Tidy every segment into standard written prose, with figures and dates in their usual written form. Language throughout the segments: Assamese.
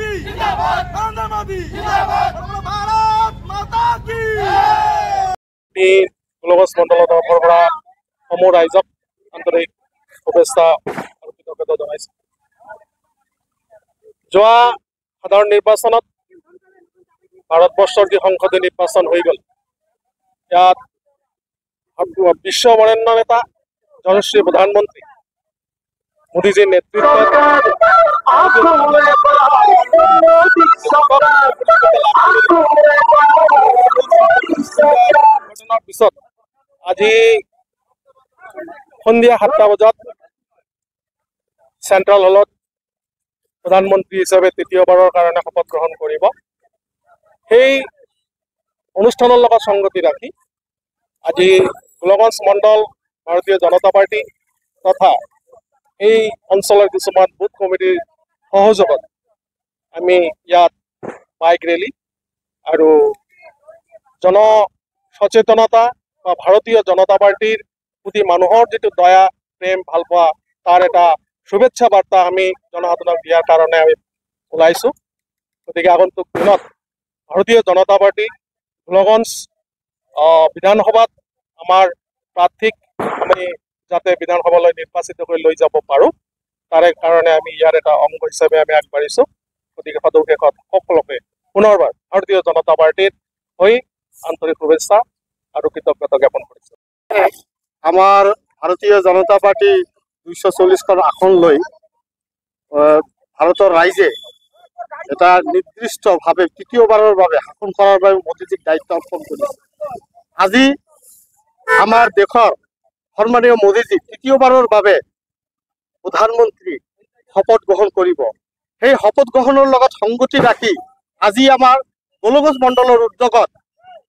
मोदी जिंदाबाद, नरेंद्र मोदी जिंदाबाद, भारत माता की। গোলগঞ্জ মণ্ডলৰ তৰফৰ পৰা সমূহ ৰাইজক আন্তৰিক শুভেচ্ছা আৰু কৃতজ্ঞতা জনাইছো। যোৱা সাধাৰণ নিৰ্বাচনত ভাৰতবৰ্ষৰ যি সংসদীয় নিৰ্বাচন হৈ গ'ল, ইয়াত বিশ্ব বৰেণ্য নেতা জনশ্ৰী প্ৰধানমন্ত্ৰী মোদীজীৰ নেতৃত্বত পিছত আজি সন্ধিয়া 7টা বজাত চেন্ট্ৰেল হলত প্ৰধানমন্ত্ৰী হিচাপে তৃতীয়বাৰৰ কাৰণে শপত গ্ৰহণ কৰিব। সেই অনুষ্ঠানৰ লগত সংগতি ৰাখি আজি গোলগঞ্জ মণ্ডল ভাৰতীয় জনতা পাৰ্টি তথা এই অঞ্চলৰ কিছুমান বুথ কমিটিৰ সহযোগত আমি ইয়াত বাইক ৰেলী আৰু জন সচেতনতা বা ভাৰতীয় জনতা পাৰ্টিৰ প্ৰতি মানুহৰ যিটো দয়া প্ৰেম ভালপোৱা তাৰ এটা শুভেচ্ছা বাৰ্তা আমি জনসাধাৰণক দিয়াৰ কাৰণে আমি ওলাইছো। গতিকে আগন্তুক দিনত ভাৰতীয় জনতা পাৰ্টি গোলগঞ্জ বিধানসভাত আমাৰ প্ৰাৰ্থীক আমি যাতে বিধানসভালৈ নিৰ্বাচিত কৰি লৈ যাব পাৰোঁ, তাৰে কাৰণে আমি ইয়াৰ এটা অংগ হিচাপে আমি আগবাঢ়িছোঁ। গতিকে সদৌ সকলোকে পুনৰবাৰ ভাৰতীয় জনতা পাৰ্টিৰ হৈ আন্তৰিক শুভেচ্ছা আৰু কৃতজ্ঞতা জ্ঞাপন কৰিছোঁ। আমাৰ ভাৰতীয় জনতা পাৰ্টি 240খন আসন লৈ ভাৰতৰ ৰাইজে এটা নিৰ্দিষ্টভাৱে তৃতীয়বাৰৰ বাবে শাসন কৰাৰ বাবে মোদীজীক দায়িত্ব অৰ্পণ কৰিছে। আজি আমাৰ দেশৰ সন্মানীয় মোদীজী তৃতীয়বাৰৰ বাবে প্ৰধানমন্ত্ৰী শপত গ্ৰহণ কৰিব। সেই শপত গ্ৰহণৰ লগত সংগতি ৰাখি আজি আমাৰ গোলগঞ্জ মণ্ডলৰ উদ্যোগত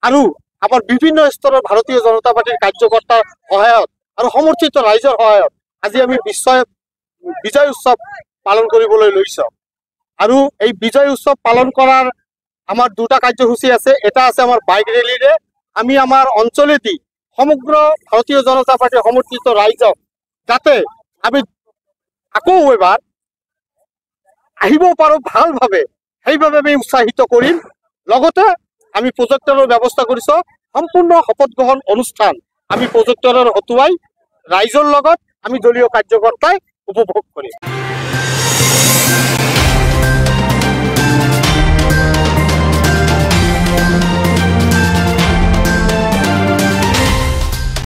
আৰু আমাৰ বিভিন্ন স্তৰৰ ভাৰতীয় জনতা পাৰ্টিৰ কাৰ্যকৰ্তাৰ সহায়ত আৰু সমৰ্থিত ৰাইজৰ সহায়ত আজি আমি বিজয় উৎসৱ পালন কৰিবলৈ লৈছোঁ। আৰু এই বিজয় উৎসৱ পালন কৰাৰ আমাৰ দুটা কাৰ্যসূচী আছে। এটা আছে আমাৰ বাইক ৰেলীৰে আমি আমাৰ অঞ্চলেদি সমগ্ৰ ভাৰতীয় জনতা পাৰ্টিৰ সমৰ্থিত ৰাইজক যাতে আমি আকৌ এবাৰ আহিব পাৰোঁ ভালভাৱে, সেইভাৱে আমি উৎসাহিত কৰিম। লগতে আমি প্ৰজেক্টৰৰ ব্যৱস্থা কৰিছোঁ। সম্পূৰ্ণ শপত গ্ৰহণ অনুষ্ঠান আমি প্ৰজেক্টৰৰ হতুৱাই ৰাইজৰ লগত আমি দলীয় কাৰ্যকৰ্তাই উপভোগ কৰিম।